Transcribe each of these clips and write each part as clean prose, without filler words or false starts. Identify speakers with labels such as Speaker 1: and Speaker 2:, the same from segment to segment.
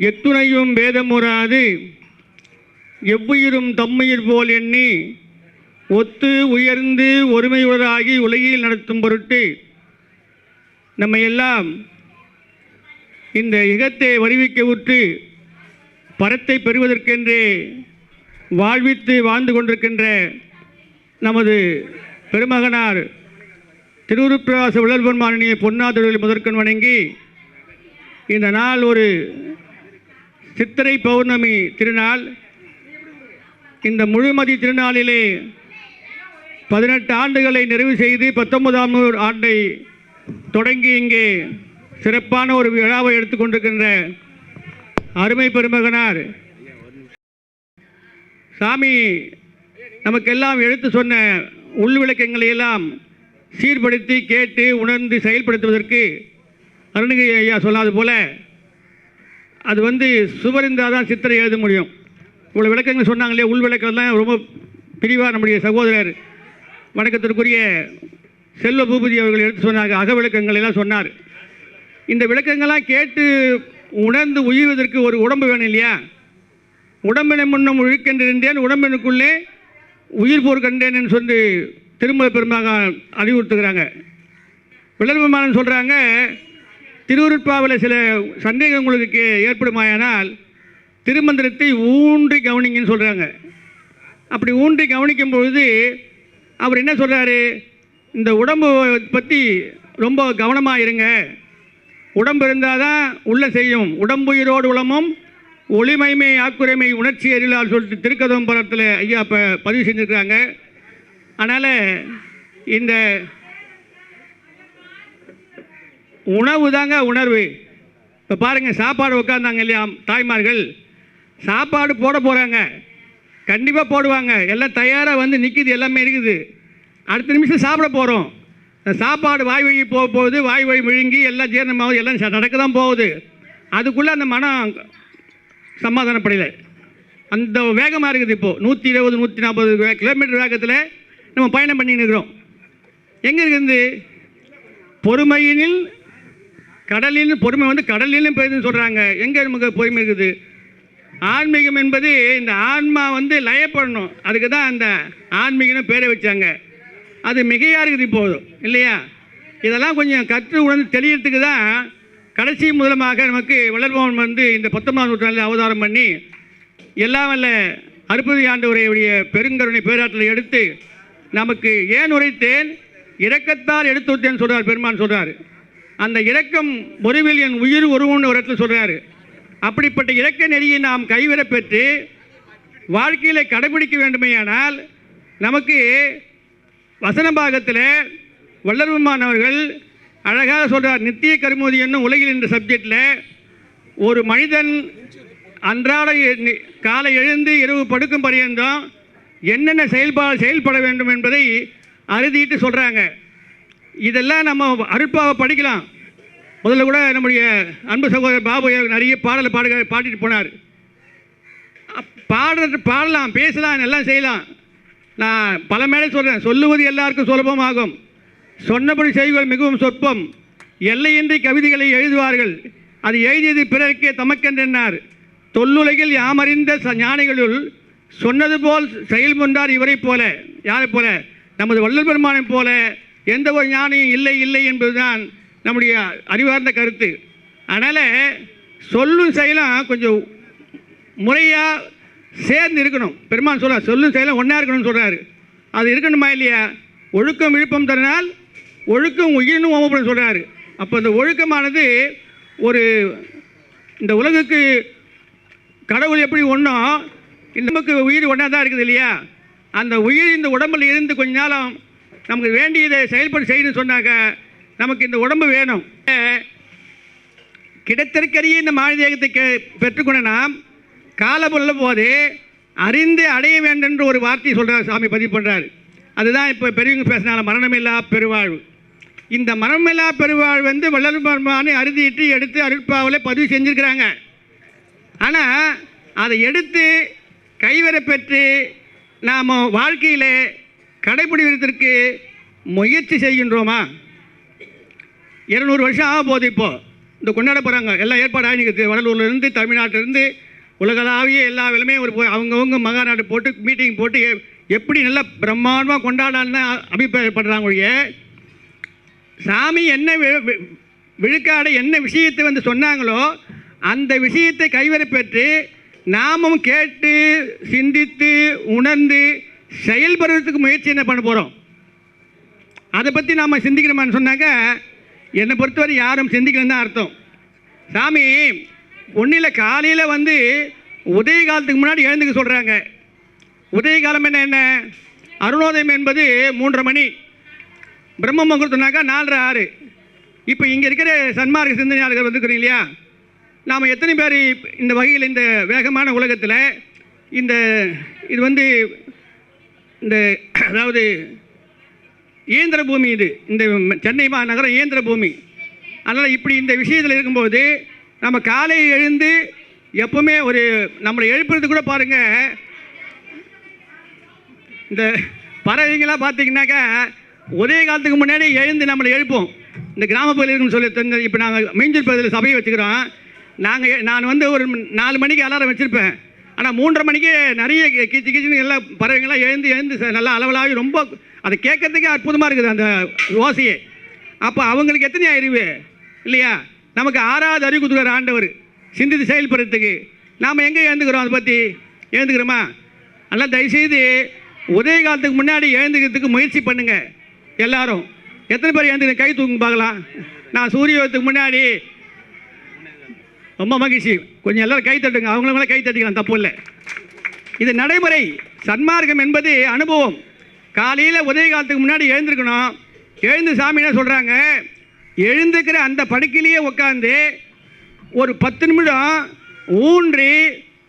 Speaker 1: எத்துணையும் வேதமுறாது எவ்வுயிரும் தம்முயிர் போல் எண்ணி ஒத்து உயர்ந்து ஒருமையுடராகி உலகில் நடத்தும் பொருட்டு நம்மையெல்லாம் இந்த இகத்தை வருவிக்க உற்று பரத்தை பெறுவதற்கென்றே வாழ்வித்து வாழ்ந்து கொண்டிருக்கின்ற நமது பெருமகனார் திருவுருப்பிரகாச வள்ளல்பெருமானிய பொன்னாதொழில் முதற்கண் வணங்கி இந்த நாள் ஒரு சித்திரை பௌர்ணமி திருநாள். இந்த முழுமதி திருநாளிலே 18 ஆண்டுகளை நிறைவு செய்து 19ஆம் ஆண்டை தொடங்கி இங்கே சிறப்பான ஒரு விழாவை எடுத்துக்கொண்டிருக்கின்ற அருமை பெருமகனார் சாமி நமக்கெல்லாம் எடுத்து சொன்ன உள்விளக்கங்களை எல்லாம் சீர்படுத்தி கேட்டு உணர்ந்து செயல்படுத்துவதற்கு அருணகிரி ஐயா சொல்லாது போல அது சுவர் இருந்தால் தான் சித்திரை எழுத முடியும். இவ்வளோ விளக்கங்கள் சொன்னாங்களே, உள் விளக்கம்லாம் ரொம்ப பிரிவாக நம்முடைய சகோதரர் வணக்கத்திற்குரிய செல்வ பூபதி அவர்கள் எடுத்து சொன்னாங்க. அக விளக்கங்கள் எல்லாம் சொன்னார். இந்த விளக்கங்கள்லாம் கேட்டு உணர்ந்து உயிர்வதற்கு ஒரு உடம்பு வேணும் இல்லையா? உடம்பினை முன்னம் உழுக்கென்றிருந்தேன் உடம்பினுக்குள்ளே உயிர் போர் கண்டேன்னு சொல்லி திருமலை பெருமாக அறிவுறுத்துகிறாங்க. வள்ளல்பெருமான் சொல்கிறாங்க, திருவுருட்பாவில் சில சந்தேகம் உங்களுக்கு ஏற்படுமாயானால் திருமந்திரத்தை ஊன்றி கவனிங்கன்னு சொல்கிறாங்க. அப்படி ஊன்றி கவனிக்கும் பொழுது அவர் என்ன சொல்கிறாரு, இந்த உடம்பு பற்றி ரொம்ப கவனமாக இருங்க. உடம்பு இருந்தால் தான் உள்ள செய்யும். உடம்புயிரோடு உளமும் ஒளிமைமை ஆக்குரைமை உணர்ச்சி அறிலால் சொல்லிட்டு திருக்கதம்பரத்தில் ஐயா இப்போ பதிவு செஞ்சுருக்கிறாங்க. அதனால் இந்த உணவு தாங்க உணர்வு. இப்போ பாருங்கள், சாப்பாடு உட்காந்தாங்க இல்லையா தாய்மார்கள், சாப்பாடு போட போகிறாங்க, கண்டிப்பாக போடுவாங்க, எல்லாம் தயாராக நிற்கிது, எல்லாமே இருக்குது. அடுத்த நிமிஷம் சாப்பிட போகிறோம். சாப்பாடு வாய் வழி போக போகுது, வாய் வழி விழுங்கி எல்லாம் ஜீரணமாகுது, எல்லாம் நடக்க தான் போகுது. அதுக்குள்ளே அந்த மனம் சமாதானப்படலை. அந்த வேகமாக இருக்குது. இப்போது 120 140 கிலோமீட்டர் வேகத்தில் நம்ம பயணம் பண்ணின்னு இருக்கிறோம். எங்கே இருக்குது பொறுமையினில் கடலில் பொறுமை கடலிலும் பெய்துன்னு சொல்கிறாங்க. எங்கே நமக்கு பொறுமை இருக்குது? ஆன்மீகம் என்பது இந்த ஆன்மா லயப்படணும். அதுக்கு தான் அந்த ஆன்மீகம்னு பேரை வச்சாங்க. அது மிகையாக இருக்குது இப்போது இல்லையா? இதெல்லாம் கொஞ்சம் கற்று உணர்ந்து தெளியறதுக்கு தான் கடைசி முதலமாக நமக்கு வள்ளல்பெருமான் இந்த 19ஆம் நூற்றாண்டில் அவதாரம் பண்ணி எல்லாம் வல்ல அற்புத ஆண்டவரையுடைய பெருங்கருணை பேராற்றலை எடுத்து நமக்கு ஏன் உரைத்தேன் இரக்கத்தால் எடுத்து வைத்தேன்னு சொல்கிறார் பெருமான் சொல்கிறார். அந்த இரக்கம் ஒருவில் என் உயிர் ஒருவன் ஒரு இடத்துல சொல்கிறாரு. அப்படிப்பட்ட இரக்க நெறியை நாம் கைவிட பெற்று வாழ்க்கையில் கடைபிடிக்க வேண்டுமேயானால் நமக்கு வசன பாகத்தில் வள்ளல்பெருமான் அவர்கள் அழகாக சொல்கிறார். நித்திய கருமோதி என்னும் உலகில் என்ற சப்ஜெக்டில் ஒரு மனிதன் அன்றாட காலை எழுந்து இரவு படுக்கும் பரியந்தம் என்னென்ன செயல்பட வேண்டும் என்பதை அறுதிட்டு சொல்கிறாங்க. இதெல்லாம் நம்ம அருட்பாவை படிக்கலாம். முதல்ல கூட நம்முடைய அன்பு சகோதரர் பாபு நிறைய பாடிட்டு போனார். பாடலாம், பேசலாம், எல்லாம் செய்யலாம். நான் பல மேலே சொல்கிறேன், சொல்லுவது எல்லாருக்கும் சுலபமாகும், சொன்னபடி செய்வது மிகவும் சொற்பம். எல்லையின்றி கவிதைகளை எழுதுவார்கள், அது எழுதியது பிறருக்கே தமக்கென்றார். தொல்லுலகில் யாமறிந்த ஞானிகளுள் சொன்னது போல் செயல்பொன்றார் இவரை போல. யாரை போல? நமது வள்ளல் பெருமானை போல எந்த ஒரு ஞானியும் இல்லை இல்லை என்பதுதான் நம்முடைய அறிவார்ந்த கருத்து. அதனால் சொல்லும் செயலும் கொஞ்சம் முறையாக சேர்ந்து இருக்கணும். பெருமான் சொல்கிறார், சொல்லும் செயலும் ஒன்றா இருக்கணும்னு சொல்கிறாரு. அது இருக்கணுமா இல்லையா? ஒழுக்கம் விழுப்பம் தரனால் ஒழுக்கம் உயிரினும் ஓமப்படும் சொல்கிறாரு. அப்போ இந்த ஒழுக்கமானது இந்த உலகுக்கு கடவுள் எப்படி ஒன்றும் நமக்கு உயிர் ஒன்றா தான் இருக்குது இல்லையா? அந்த உயிர் இந்த உடம்பில் இருந்து கொஞ்ச நாளும் நமக்கு வேண்டியதை செயல்பட்டு செய்யணும்னு சொன்னாக்க நமக்கு இந்த உடம்பு வேணும். கிடைத்திருக்கிற இந்த மாநிலத்தை பெற்றுக்கொண்ட நாம் காலமுள்ள போது அறிந்து அடைய வேண்டும் என்று ஒரு வார்த்தை சொல்கிறார், சாமி பதிவு பண்ணுறாரு. அதுதான் இப்போ பெரியவங்க பேசினால மரணமில்லா பெருவாழ்வு. இந்த மரணமில்லா பெருவாழ்வு வள்ளல்பெருமானை அறுதிட்டு எடுத்து அருட்பாவில் பதிவு செஞ்சுருக்கிறாங்க. ஆனால் அதை எடுத்து கைவர பெற்று நாம் வாழ்க்கையில் கடைபிடிப்பதற்கு முயற்சி செய்கின்றோமா? 200 வருஷம் ஆக போகுது. இப்போது இந்த கொண்டாட போகிறாங்க. எல்லாம் ஏற்பாடு ஆகிருக்கு. வடலூர்லேருந்து தமிழ்நாட்டிலேருந்து உலகளாவிய எல்லா வேலையுமே ஒரு அவங்கவுங்க மகாநாடு போட்டு மீட்டிங் போட்டு எப்படி நல்லா பிரம்மாண்டமாக கொண்டாடலான்னு அபிப்பிராயப்படுறாங்க. ஒழிய சாமி என்ன விழுக்காடு என்ன விஷயத்தை வந்து சொன்னாங்களோ அந்த விஷயத்தை கைவரப்பெற்று நாமும் கேட்டு சிந்தித்து உணர்ந்து செயல்படுறதுக்கு முயற்சி என்ன பண்ண போகிறோம், அதை பற்றி நாம் சிந்திக்கணுமான்னு சொன்னாக்க என்னை பொறுத்தவரை யாரும் சிந்திக்கணும்னு தான் அர்த்தம். சாமி ஒன்றில் காலையில் வந்து உதய காலத்துக்கு முன்னாடி எழுந்துக்க சொல்கிறாங்க. உதய காலம் என்ன அருணோதயம் என்பது 3:30 மணி, பிரம்ம முகூர்த்தம்னாக்கா 4:30 6. இப்போ இங்கே இருக்கிற சன்மார்க்க சிந்தனையாளர்கள் வந்துருக்கிறோம் இல்லையா, நாம் எத்தனை பேர் இந்த வகையில் இந்த வேகமான உலகத்தில் இது வந்து இந்த அதாவது இயந்திர பூமி, இது இந்த சென்னை மாநகரம் இயந்திர பூமி. அதனால் இப்படி இந்த விஷயத்தில் இருக்கும்போது நம்ம காலை எழுந்து எப்போவுமே ஒரு நம்மளை எழுப்புறது கூட பாருங்கள், இந்த பறவைங்களாம் பார்த்தீங்கன்னாக்கா உதய காலத்துக்கு முன்னாடி எழுந்து நம்மளை எழுப்போம். இந்த கிராமப்பகுதியில் சொல்லி இப்போ நாங்கள் மீஞ்சூர் பகுதியில் சபையை வச்சுக்கிறோம். நான் வந்து ஒரு 4 மணிக்கு அலாரம் வச்சுருப்பேன். ஆனால் 3:30 மணிக்கு நிறைய கிச்சின்னு எல்லாம் பறவைங்களாம் எழுந்து நல்லா அளவலாகி ரொம்ப அதை கேட்கறதுக்கே அற்புதமாக இருக்குது அந்த ஓசையை. அப்போ அவங்களுக்கு எத்தனை அறிவு இல்லையா, நமக்கு 6வது அறிவு கொடுக்குற ஆண்டவர் சிந்தித்து செயல்படுறதுக்கு. நாம் எங்கே எழுந்துக்கிறோம், அதை பற்றி எழுந்துக்கிறோமா? அதனால் தயவுசெய்து உதய காலத்துக்கு முன்னாடி எழுந்துக்கிறதுக்கு முயற்சி பண்ணுங்கள் எல்லாரும். எத்தனை பேர் எழுந்துக்க கை தூங்க பார்க்கலாம். நான் சூரியோதயத்துக்கு முன்னாடி ரொம்ப மகிழ்ச்சி, கொஞ்சம் எல்லோரும் கை தட்டுங்க. அவங்கள கை தட்டிக்கலாம், தப்பு இல்லை. இது நடைமுறை. சன்மார்க்கம் என்பது அனுபவம். காலையில் உதய காலத்துக்கு முன்னாடி எழுந்திருக்கணும். எழுந்து சாமி என்ன சொல்கிறாங்க, எழுந்துக்கிற அந்த படுக்கையிலேயே உட்காந்து ஒரு 10 நிமிடம் ஊன்றி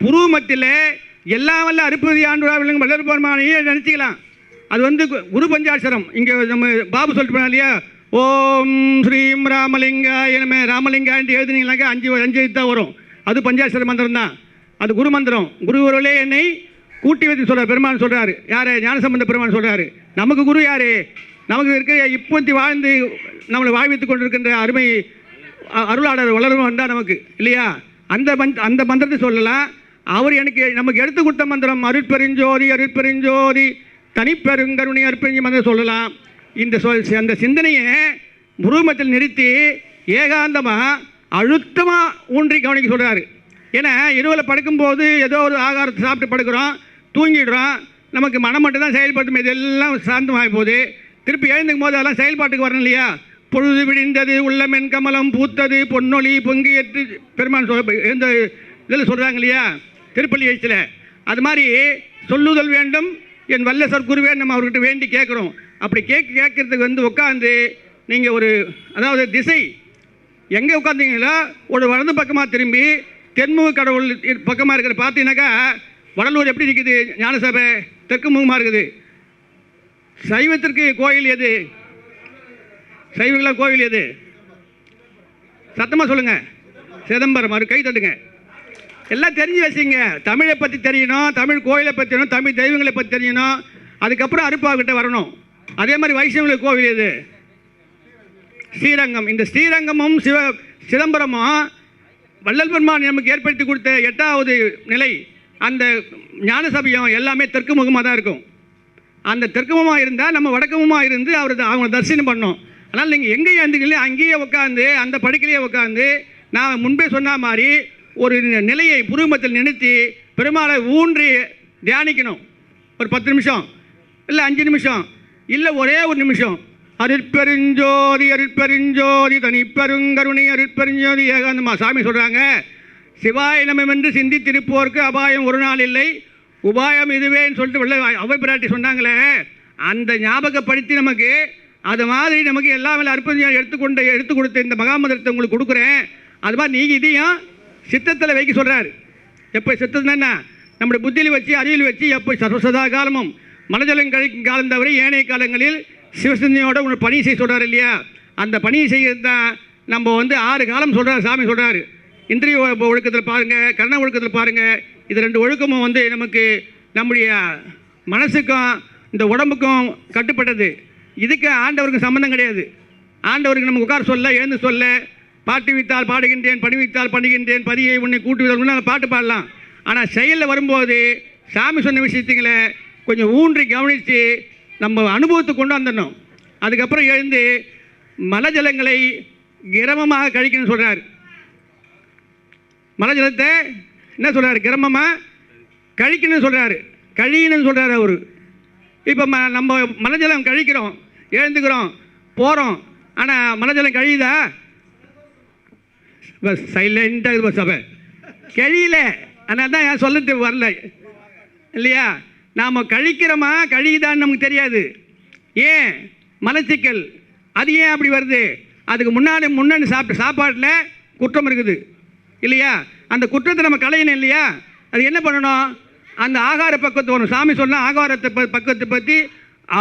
Speaker 1: புருவமத்தில் எல்லாம் வல்ல அருப்பதி ஆண்டு வளர் பெருமானையே நினச்சிக்கலாம். அது வந்து குரு பஞ்சாட்சரம். இங்கே நம்ம பாபு சொல்லிட்டு போனா இல்லையா, ஓம் ஸ்ரீம் ராமலிங்காய நம. ராமலிங்கான்ட்டு எழுதுனீங்களாக்கா 5 தான் வரும். அது பஞ்சாட்சர மந்திரம் தான், அது குரு மந்திரம். குருவர்களே என்னை கூட்டி வைத்து சொல்கிறார் பெருமான் சொல்கிறாரு. யார்? ஞானசம்பந்த பெருமான் சொல்கிறாரு. நமக்கு குரு யார்? நமக்கு இருக்க இப்போத்தி வாழ்ந்து நம்மளை வாழ்வித்து கொண்டிருக்கின்ற அருமை அருளாளர் வளரும் வந்தால் நமக்கு இல்லையா, அந்த மந்திரத்தை சொல்லலாம். அவர் நமக்கு எடுத்து கொடுத்த மந்திரம் அருட்பெருஞ்சோதி அருட்பெருஞ்சோதி தனிப்பெருங்கருணை அற்பெருஞ்சி மந்திரம் சொல்லலாம். அந்த சிந்தனையை முருகமத்தில் நிறுத்தி ஏகாந்தமாக அழுத்தமாக ஊன்றி கவனிக்க சொல்கிறாரு. ஏன்னா இரவில் படுக்கும்போது ஏதோ ஒரு ஆகாரத்தை சாப்பிட்டு படுக்கிறோம், தூங்கிடுறோம், நமக்கு மனம் மட்டும் தான் செயல்படும். இதெல்லாம் சாந்தமாகி போகுது. திருப்பி எழுந்துக்கும் போது அதெல்லாம் செயல்பாட்டுக்கு வரணும் இல்லையா. பொழுது விடிந்தது உள்ளமென் கமலம் பூத்தது பொன்னொழி பொங்கியற்று பெருமான் இந்த இதில் சொல்கிறாங்க இல்லையா திருப்பள்ளி எழுச்சியில். அது மாதிரி சொல்லுதல் வேண்டும் என் வல்ல சற்குருவே நம்ம அவர்கிட்ட வேண்டி கேட்குறோம். அப்படி கேட்கறதுக்கு வந்து உட்காந்து நீங்கள் ஒரு அதாவது திசை எங்கே உட்காந்தீங்களோ ஒரு வலது பக்கமாக திரும்பி தென்முக கடவுள் பக்கமாக இருக்கிற பார்த்தீங்கன்னாக்கா வடலூர் எப்படி இருக்குது, ஞானசபை தெற்கு முகமாக இருக்குது. சைவத்திற்கு கோயில் எது? சைவங்களாம் கோவில் எது? சத்தமாக சொல்லுங்கள். சிதம்பரம். அது கை தட்டுங்க. எல்லாம் தெரிஞ்சு வச்சுங்க. தமிழை பற்றி தெரியணும், தமிழ் கோயிலை பற்றி தெரியணும், தமிழ் தெய்வங்களை பற்றி தெரியணும். அதுக்கப்புறம் அருப்பாக்கிட்ட வரணும். அதே மாதிரி வைஷ்ணவ கோவில் எது? ஸ்ரீரங்கம். இந்த ஸ்ரீரங்கமும் சிதம்பரமும் வள்ளல் பெருமான் நமக்கு ஏற்படுத்தி கொடுத்த 8வது நிலை. அந்த ஞான சபையும் எல்லாமே தெற்கு முகமாக தான் இருக்கும். அந்த தெற்கு முகமாக இருந்தால் நம்ம வடக்கு முகமாக இருந்து அவங்க தரிசனம் பண்ணோம். அதனால் நீங்கள் எங்கே எழுந்துக்கல அங்கேயே உட்காந்து அந்த படுக்கையிலேயே உட்காந்து நான் முன்பே சொன்ன மாதிரி ஒரு நிலையை புருவமத்தில் நிறுத்தி பெருமாளை ஊன்றி தியானிக்கணும். ஒரு 10 நிமிஷம் இல்லை 5 நிமிஷம் இல்லை ஒரே ஒரு நிமிஷம். அருட்பெருஞ்சோதி அருட்பெருஞ்சோதி தனிப்பெருங்கருணை அருட்பெருஞ்சோதி ஏகாந்தமா. சாமி சொல்கிறாங்க, சிவாய நமம் என்று சிந்தித்திருப்போருக்கு அபாயம் ஒரு நாள் இல்லை, உபாயம் இதுவேன்னு சொல்லிட்டு அவை பிராட்டி சொன்னாங்களே, அந்த ஞாபகப்படுத்தி நமக்கு அது மாதிரி நமக்கு எல்லாமே அற்புதம் எடுத்து கொடுத்த இந்த மகாமந்திரத்தை உங்களுக்கு கொடுக்குறேன். அது மாதிரி நீங்கள் இதையும் சித்தத்தில் வைக்க சொல்கிறார். எப்போ சித்தம் என்ன நம்முடைய புத்தியில் வச்சு அறிவில் வச்சு எப்போ சர்வசதா காலமும் மனஜலம் கழிக்கும் காலம் தவிர ஏனைய காலங்களில் சிவசிந்தனையோட உங்களுக்கு பணி செய்ய சொல்கிறார் இல்லையா. அந்த பணியை செய்கிறது தான் நம்ம வந்து 6 காலம் சொல்கிறார். சாமி சொல்கிறார், இந்திரிய ஒழுக்கத்தில் பாருங்கள், கர்ண ஒழுக்கத்தில் பாருங்கள். இது 2 ஒழுக்கமும் வந்து நமக்கு நம்முடைய மனசுக்கும் இந்த உடம்புக்கும் கட்டுப்பட்டது. இதுக்கு ஆண்டவருக்கு சம்மந்தம் கிடையாது. ஆண்டவருக்கு நமக்கு உட்கார சொல்ல எழுந்து சொல்ல பாட்டு வித்தால் பாடுகின்றேன், பணி வித்தால் பண்ணுகின்றேன், பதியை உன்னை கூட்டுவதற்கு பாட்டு பாடலாம். ஆனால் செயலில் வரும்போது சாமி சொன்ன விஷயத்துங்களை கொஞ்சம் ஊன்றி கவனித்து நம்ம அனுபவத்தை கொண்டு வந்துடணும். அதுக்கப்புறம் எழுந்து மலஜலங்களை கிரமமாக கழிக்கணும்னு சொல்கிறார். மலஜலத்தை என்ன சொல்கிறார்? கிரமமாக கழிக்கணும்னு சொல்கிறாரு, கழியணும்னு சொல்கிறார் அவர். இப்போ நம்ம மலஜலம் கழிக்கிறோம், எழுந்துக்கிறோம், போகிறோம். ஆனால் மலஜலம் கழியுதா? பஸ் சைலண்டாக இது சபை கழியல. அதனால தான் ஏன் சொல்லிட்டு வரல இல்லையா? நாம் கழிக்கிறோமா கழியுதான்னு நமக்கு தெரியாது. ஏன் மலச்சிக்கல்? அது ஏன் அப்படி வருது? அதுக்கு முன்னாடி சாப்பாட்டில் குற்றம் இருக்குது இல்லையா? அந்த குற்றத்தை நம்ம களையணும் இல்லையா? அது என்ன பண்ணணும்? அந்த ஆகார பக்கத்தை வரும். சாமி சொன்னால் ஆகாரத்தை பக்கத்தை பற்றி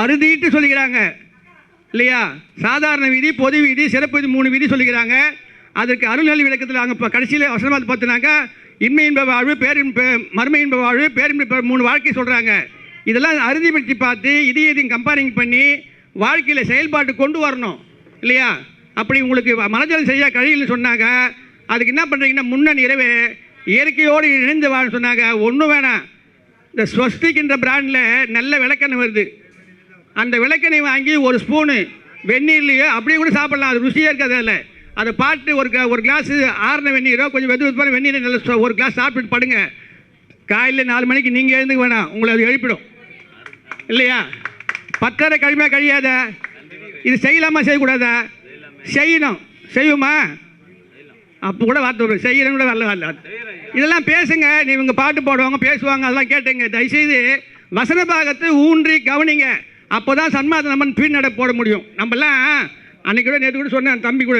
Speaker 1: அறுதிட்டு சொல்லிக்கிறாங்க இல்லையா? சாதாரண விதி, பொது விதி, சிறப்பு விதி, 3 விதி சொல்லிக்கிறாங்க. அதற்கு அருள்நெறி விளக்கத்தில் அங்கே இப்போ கடைசியில் வசனமாக பார்த்தினாக்கா இன்மை இன்ப வாழ்வு, மறுமை இன்ப வாழ்வு, பேரின்ப 3 வாழ்க்கை சொல்கிறாங்க. இதெல்லாம் அறுதி பற்றி பார்த்து இதையும் கம்பேரிங் பண்ணி வாழ்க்கையில் செயல்பாட்டு கொண்டு வரணும் இல்லையா? அப்படி உங்களுக்கு மனஜலம் செய்ய கழிவுன்னு சொன்னாங்க. அதுக்கு என்ன பண்ணுறீங்கன்னா முன்னணி இரவே இயற்கையோடு இணைந்து வாழ்னு சொன்னாங்க. ஒன்றும் வேணாம், இந்த ஸ்வஸ்திக்ன்ற பிராண்டில் நல்ல விளக்கெண்ணெய் வருது. அந்த விளக்கெண்ணெய் வாங்கி ஒரு ஸ்பூனு வெந்நீர்லையோ அப்படியே கூட சாப்பிட்லாம். அது ருசியாக இருக்காது. அதில் அதை பாட்டு ஒரு கிளாஸு ஆறின வெந்நீரோ கொஞ்சம் வெதுவெதுப்பான வெந்நீரை நல்ல ஒரு கிளாஸ் சாப்பிட்டு படுங்க. காலையில் 4 மணிக்கு நீங்கள் எழுந்துக்க வேணாம், உங்களை அது எழுப்பிடும் இல்லையா? 10:30 கழிமா கழியாத. இது செய்யலாமா செய்யக்கூடாதா? செய்யணும். செய்யுமா? அப்போ கூட வார்த்தை வரும், செய்யணும் கூட வரல. இதெல்லாம் பேசுங்க. இவங்க பாட்டு போடுவாங்க, பேசுவாங்க, அதெல்லாம் கேட்டுங்க. தயவுசெய்து வசன பாகத்தை ஊன்றி கவனிங்க. அப்போ தான் சன்மார்க்க நம்ம பின்னடை போட முடியும். நம்மலாம் அன்றைக்கி கூட நேற்று கூட சொன்னேன், தம்பி கூட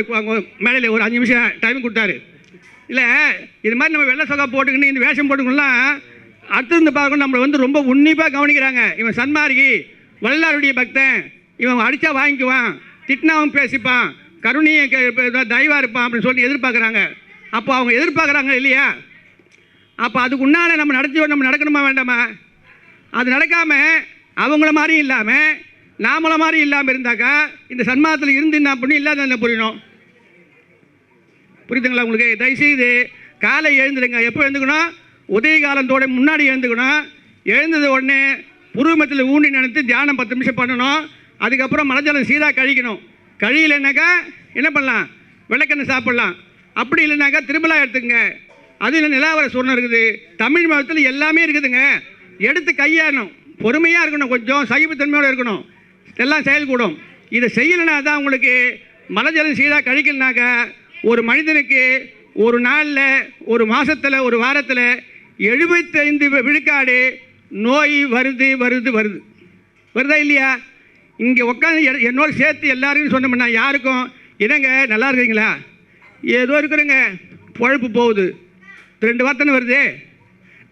Speaker 1: மேடையில் ஒரு 5 நிமிஷம் டைம் கொடுத்தாரு. இல்லை இது மாதிரி நம்ம வெள்ளை சொகா போட்டுக்கின்னு இந்த வேஷம் போட்டுக்கலாம் அடுத்து இருந்து பார்க்கணும். நம்மளை ரொம்ப உன்னிப்பாக கவனிக்கிறாங்க. இவன் சன்மார்கி, வல்லாருடைய பக்தன், இவன் அடித்தா வாங்கிக்குவான், திட்டினாவும் பேசிப்பான், கருணையை தயவாக இருப்பான் அப்படின்னு சொல்லி எதிர்பார்க்குறாங்க. அப்போ அவங்க எதிர்பார்க்குறாங்க இல்லையா? அப்போ அதுக்கு உன்னால நம்ம நடக்கணுமா வேண்டாமா? அது நடக்காமல் அவங்கள மாதிரியும் இல்லாமல் நாமளை மாதிரி இல்லாமல் இருந்தாக்கா இந்த சன்மாதத்தில் இருந்து என்ன பண்ணி இல்லாத என்ன புரியணும்? புரியுதுங்களா உங்களுக்கு? தயவுசெய்து காலை எழுந்துடுங்க. எப்போ எழுந்துக்கணும்? உதய காலத்தோட முன்னாடி எழுந்துக்கணும். எழுந்தது உடனே புருவமத்தில் ஊண்டி நினைத்து தியானம் 10 நிமிஷம் பண்ணணும். அதுக்கப்புறம் மலஜலம் சீராக கழிக்கணும். கழியலைனாக்கா என்ன பண்ணலாம்? விளக்கெண்ணெய் சாப்பிட்லாம். அப்படி இல்லைனாக்கா திருமலா எடுத்துங்க. அது இல்லை நிலாவர சூர்ணம் இருக்குது. தமிழ் மதத்தில் எல்லாமே இருக்குதுங்க. எடுத்து கையாடணும், பொறுமையாக இருக்கணும், கொஞ்சம் சகிப்புத்தன்மையோடு இருக்கணும், எல்லாம் செயல்கூடும். இதை செய்யலைன்னா தான் உங்களுக்கு மலஜலம் சீராக கழிக்கலனாக்கா ஒரு மனிதனுக்கு ஒரு நாளில், ஒரு மாதத்தில், ஒரு வாரத்தில் 75 விழுக்காடு நோய் வருதா இல்லையா? இங்கே உட்காந்து என்னோட சேர்த்து எல்லாருக்கும் சொன்னோம்னா யாருக்கும் என்னங்க நல்லா இருக்கிறீங்களா? ஏதோ இருக்கிறேங்க, பொழப்பு போகுது, 2 வார்த்தைன்னு வருது.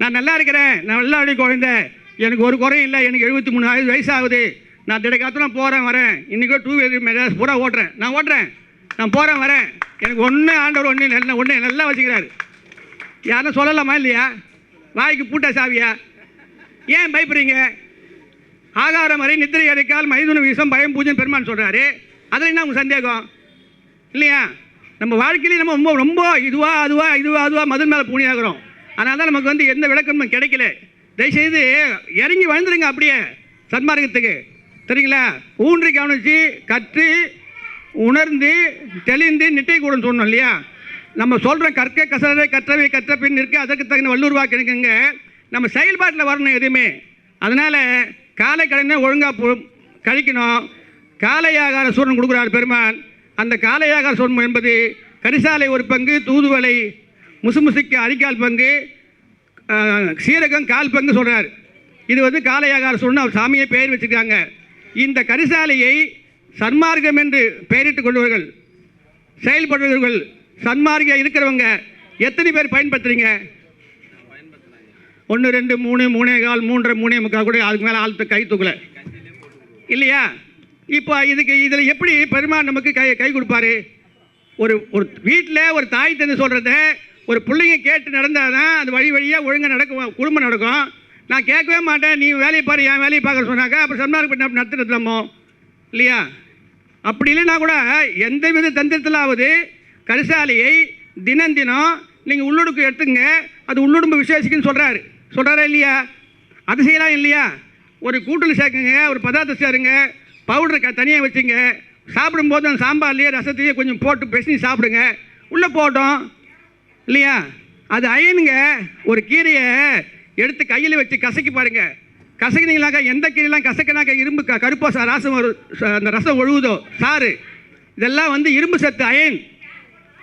Speaker 1: நான் நல்லா இருக்கிறேன், நான் நல்லா அப்படி குழந்தை, எனக்கு ஒரு குறையும் இல்லை, எனக்கு 73 வயசு ஆகுது, நான் திடக்காலத்தில் போகிறேன் வரேன், இன்றைக்கோ 2 வீலர் மெட்ராஸ் பூரா ஓட்டுறேன், நான் போகிறேன் வரேன், எனக்கு ஆண்டவர் நல்லா வச்சுக்கிறாரு. யாரும் சொல்லலாமா இல்லையா? வாய்க்கு பூட்டா சாவியா? ஏன் பயப்படுறீங்க? ஆகாரம் வரை நித்திரை அடைக்கால் மைதுன விஷம் பயம் பூஜை பெருமான் சொல்கிறாரு. அதில் என்ன உங்கள் சந்தேகம் இல்லையா? நம்ம வாழ்க்கையிலேயே நம்ம ரொம்ப இதுவா மதன் மேலே பூனியாகிறோம். அதனால தான் நமக்கு எந்த விளக்கமும் கிடைக்கல. தயவுசெய்து இறங்கி வாழ்ந்துருங்க அப்படியே சன்மார்க்கத்துக்கு, சரிங்களா? ஊன்றி கவனித்து கற்று உணர்ந்து தெளிந்து நிட்டை கூடன்னு சொன்னோம் இல்லையா? நம்ம சொல்கிறோம் கற்க கசரை கற்றவை கற்ற பின் இருக்க அதற்கு தகுந்த வள்ளுவர் வாக்கு இருக்குங்க. நம்ம செயல்பாட்டில் வரணும் எதுவுமே. அதனால் காலை கடனை ஒழுங்காக கழிக்கணும். காலை ஆகார சூரன் கொடுக்குறாரு பெருமான். அந்த காலை ஆகார சூரன் என்பது கரிசாலை ஒரு பங்கு, தூதுவளை முசுமுசுக்கு அரிக்கால் பங்கு, சீரகம் 1/4 பங்கு சொல்கிறார். இது காலை ஆகார சூரன் அவர் சாமியை பெயர் வச்சுருக்காங்க. இந்த கரிசாலையை சன்மார்க்கம் என்று பெயரிட்டு கொண்டவர்கள், செயல்படுபவர்கள், சன்மார்க்க இருக்கிறவங்க எத்தனை பேர் பயன்படுத்துறீங்க? 1 2 3 3 1/4 3 3/3 கூட அதுக்கு மேலே ஆழ்த்த கை தூக்கலை இல்லையா? இப்போ இதில் எப்படி பெருமான் நமக்கு கை கொடுப்பாரு? ஒரு வீட்டில் ஒரு தாய் தந்தை சொல்கிறத ஒரு பிள்ளைங்க கேட்டு நடந்தால் தான் அது வழியாக ஒழுங்காக நடக்கும், குடும்பம் நடக்கும். நான் கேட்கவே மாட்டேன், நீ வேலையை பாரு, என் வேலையை பார்க்க சொன்னாக்கா அப்புறம் சன்மார்க்கம் நடத்துறதுலாமோ இல்லையா? அப்படி இல்லைன்னா கூட எந்த வித தந்திரத்திலாவது கரிசாலையை தினம் தினம் நீங்கள் உள்ளுடுக்கு எடுத்துங்க, அது உள்ளுடும்பு விசேஷிக்குன்னு சொல்கிறாரா இல்லையா? அது செய்யலாம் இல்லையா? ஒரு கூட்டில் சேர்க்குங்க, ஒரு பதார்த்தம் சேருங்க, பவுடரை தனியாக வச்சுங்க, சாப்பிடும்போது அந்த சாம்பார்லேயே ரசத்தையே கொஞ்சம் போட்டு பெசஞ்சு சாப்பிடுங்க, உள்ளே போட்டோம் இல்லையா? அது அயனுங்க. ஒரு கீரையை எடுத்து கையில் வச்சு கசக்கி பாருங்க, கசக்கினீங்களாக்கா எந்த கீரைலாம் கசக்கினாக்கா இரும்பு கருப்போ ரசம் அந்த ரசம் ஒழுகுதோ சாறு, இதெல்லாம் வந்து இரும்பு சத்து அயன்.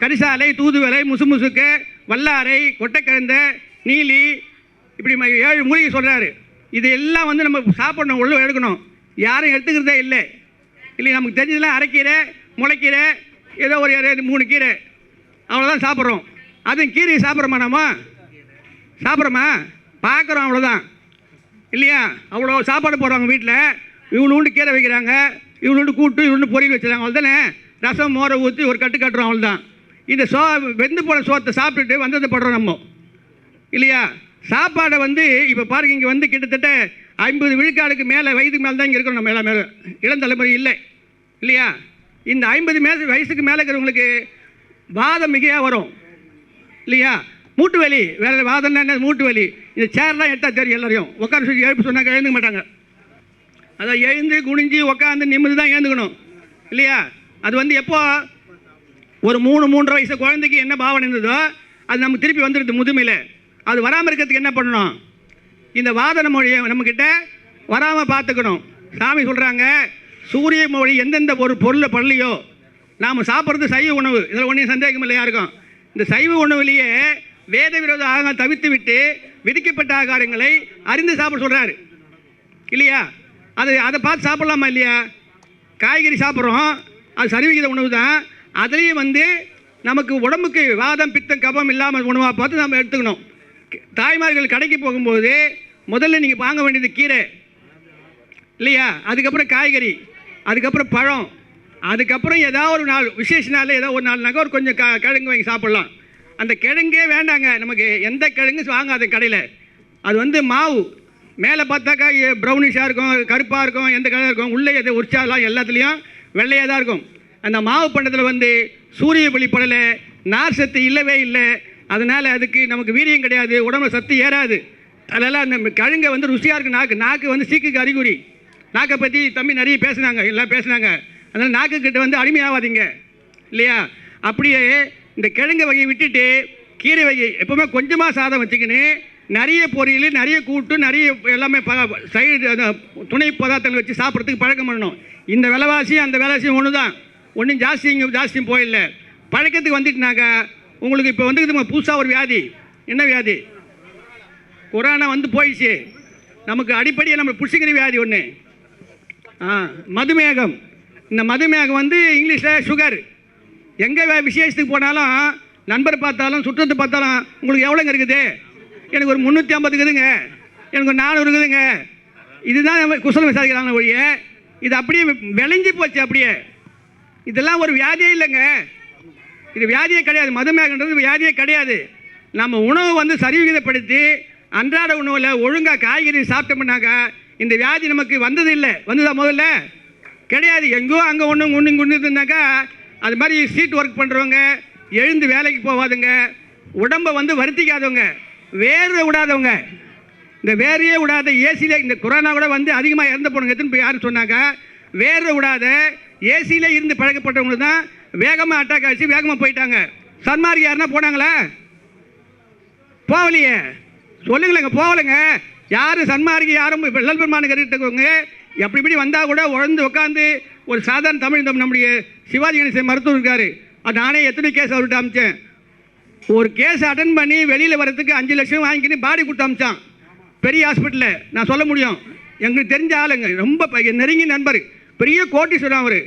Speaker 1: கரிசாலை, தூதுவளை, முசுமுசுக்கு, வல்லாரை, கொட்டைக்கிழந்த, நீலி, இப்படி 7 மூலிகை சொல்கிறாரு. இது எல்லாம் வந்து நம்ம சாப்பிடணும், உள்ள எடுக்கணும். யாரும் எடுத்துக்கிறதே இல்லை. நமக்கு தெரிஞ்சதெல்லாம் அரைக்கீரை, முளைக்கீரை, ஏதோ ஒரு 3 கீரை அவ்வளோதான் சாப்பிட்றோம். அதுவும் கீரையை சாப்பிட்றோமா? நம்ம சாப்பிட்றோமா? பார்க்குறோம், அவ்வளோதான் இல்லையா? அவ்வளோ சாப்பாடு போடுறாங்க வீட்டில், இவ்வளோண்டு கீரை வைக்கிறாங்க, இவ்வளோண்டு கூட்டு, இவ்வளோண்டு பொரியல் வச்சுருக்காங்க, அவ்வளோதானே. ரசம் மோரை ஊற்றி ஒரு கட்டு கட்டுறோம், அவ்வளோதான். இந்த வெந்து போன சோத்தை சாப்பிட்டுட்டு வந்ததை படுறோம் நம்ம இல்லையா? சாப்பாடை வந்து இப்போ பாருங்க, இங்கே வந்து கிட்டத்தட்ட 50 விழுக்காடுக்கு மேலே வயதுக்கு மேலே தான் இங்கே இருக்கணும். நம்ம எல்லாம் மேலே இளம் தலைமுறை இல்லை இல்லையா? இந்த 50 வயசுக்கு மேலே இருக்கிறவங்களுக்கு வாதம் மிகையாக வரும் இல்லையா? மூட்டு வலி, வேறு வாதம்னா என்ன? மூட்டு வலி. இந்த சேர்லாம் எடுத்தால் தெரியும் எல்லாரையும். உட்காந்து சொல்லி எழுப்பு சொன்னாக்க எழுந்துக்க மாட்டாங்க. அதான் எழுந்து குனிஞ்சு உட்காந்து நிமிந்து தான் எழுந்துக்கணும் இல்லையா? அது வந்து எப்போ ஒரு 3-3.5 வயசு குழந்தைக்கு என்ன பாவனை இருந்ததோ அது நம்ம திருப்பி வந்துடுது முதுமையில். அது வராமல் இருக்கிறதுக்கு என்ன பண்ணணும்? இந்த வாதன மொழியை நம்மக்கிட்ட வராமல் பார்த்துக்கணும். சாமி சொல்கிறாங்க, சூரிய மொழி எந்தெந்த ஒரு பொருளை பள்ளியோ நாம் சாப்பிட்றது சைவ உணவு, இதில் ஒன்றும் சந்தேகம் இல்லை யாருக்கும். இந்த சைவ உணவுலேயே வேத விரோத ஆகாரம் தவிர்த்து விட்டு விதிக்கப்பட்ட ஆகாரங்களை அறிந்து சாப்பிட சொல்கிறாரு இல்லையா? அதை பார்த்து சாப்பிட்லாமா இல்லையா? காய்கறி சாப்பிட்றோம், அது சரிவிகித உணவு தான். அதுலேயும் வந்து நமக்கு உடம்புக்கு வாதம், பித்தம், கபம் இல்லாமல் உணவாக பார்த்து நம்ம எடுத்துக்கணும். தாய்மார்கள் கடைக்கு போகும்போது முதல்ல நீங்கள் வாங்க வேண்டியது கீரை இல்லையா? அதுக்கப்புறம் காய்கறி, அதுக்கப்புறம் பழம், அதுக்கப்புறம் ஏதாவது ஒரு நாள் விசேஷ நாளில் ஏதோ ஒரு நாள்னாக்கா ஒரு கொஞ்சம் கிழங்கு வாங்கி சாப்பிட்லாம். அந்த கிழங்கே வேண்டாங்க நமக்கு, எந்த கிழங்கு வாங்காத கடையில். அது வந்து மாவு மேலே பார்த்தாக்கா ப்ரௌனிஷாக இருக்கும், கருப்பாக இருக்கும், எந்த கலராக இருக்கும், உள்ளே எதை உற்சாகலாம் எல்லாத்துலேயும் வெள்ளையாக தான் இருக்கும். அந்த மாவு பண்ணத்தில் வந்து சூரிய ஒளி படலை, நார் சத்து இல்லவே இல்லை. அதனால் அதுக்கு நமக்கு வீரியம் கிடையாது, உடம்புல சத்து ஏறாது. அதெல்லாம் அந்த கிழங்கை வந்து ருசியாக இருக்குது. நாக்கு வந்து சீக்குக்கு அறிகுறி. நாக்கை பற்றி தம்பி நிறைய பேசுனாங்க, எல்லாம் பேசுனாங்க. அதனால் நாக்குக்கிட்ட வந்து அடிமையாகாதீங்க இல்லையா? அப்படியே இந்த கிழங்கு வகையை விட்டுட்டு கீரை வகை எப்போவுமே கொஞ்சமாக சாதம் வச்சுக்கின்னு நிறைய பொரியல், நிறைய கூட்டு, நிறைய எல்லாமே சைடு துணை பதார்த்தங்கள் வச்சு சாப்பிட்றதுக்கு பழக்கம் பண்ணணும். இந்த விலைவாசியும் அந்த விலைவாசியும் ஒன்று தான், ஒன்றும் ஜாஸ்தியும் போயிடல. பழக்கத்துக்கு வந்துட்டுனாக்கா உங்களுக்கு இப்போ வந்துக்குது புதுசாக ஒரு வியாதி. என்ன வியாதி? கொரோனா வந்து போயிடுச்சு. நமக்கு அடிப்படையாக நம்ம புடிச்சிக்கிற வியாதி ஒன்று, மதுமேகம். இந்த மதுமேகம் வந்து இங்கிலீஷில் சுகர். எங்கே விசேஷத்துக்கு போனாலும் நண்பர் பார்த்தாலும் சுற்றத்தை பார்த்தாலும் உங்களுக்கு எவ்வளோங்க இருக்குது? எனக்கு ஒரு 350 இருக்குதுங்க, எனக்கு ஒரு 400 இருக்குதுங்க. இதுதான் குசலம் விசாரிக்கிறாங்க ஒழிய இது அப்படியே விளைஞ்சி போச்சு. அப்படியே இதெல்லாம் ஒரு வியாதியே இல்லைங்க. இது வியாதியே கிடையாது. மதுமேகன்றது வியாதியே கிடையாது. நம்ம உணவு வந்து சரிவிகிதப்படுத்தி அன்றாட உணவில் ஒழுங்காக காய்கறி சாப்பிட்டோம்னாக்கா இந்த வியாதி நமக்கு வந்தது இல்லை. வந்ததா? முதல்ல கிடையாது. எங்கோ அங்கே ஒன்று இருந்தாக்கா அது மாதிரி சீட் ஒர்க் பண்ணுறவங்க, எழுந்து வேலைக்கு போகாதவங்க, உடம்பை வந்து வருத்திக்காதவங்க, வேர்வை விடாதவங்க, இந்த வேர்வையே விடாத ஏசியில் இந்த கொரோனா கூட வந்து அதிகமாக இறந்து போனவங்க எத்தனை போய் யாருன்னு சொன்னாக்கா வேர்வை விடாத ஏசியில் இருந்து பழக்கப்பட்டவங்க தான் வேகமாக அட்டாக் ஆகிடுச்சு, வேகமாக போயிட்டாங்க. சன்மார்க் யாருன்னா போனாங்களா? போகலையே. சொல்லுங்களேங்க, போகலைங்க. யார் சன்மார்க்கு யாரும் வெள்ளல் பெருமானு கருத்துக்கோங்க. எப்படி இப்படி வந்தால் கூட உழந்து உட்காந்து ஒரு சாதாரண தமிழ் நம்முடைய சிவாஜி கணேசன் மருத்துவர் இருக்கார். அது நானே எத்தனை கேஸ் அவர்கிட்ட அமிச்சேன். ஒரு கேஸ் அட்டன் பண்ணி வெளியில் வரத்துக்கு 5 லட்சம் வாங்கிக்கின்னு பாடி கொடுத்து அமிச்சான் பெரிய ஹாஸ்பிட்டலில். நான் சொல்ல முடியும், எங்களுக்கு தெரிஞ்ச ஆளுங்க, ரொம்ப நெருங்கிய நண்பர், பெரிய கோட்டீஸ்வரன் அவர்,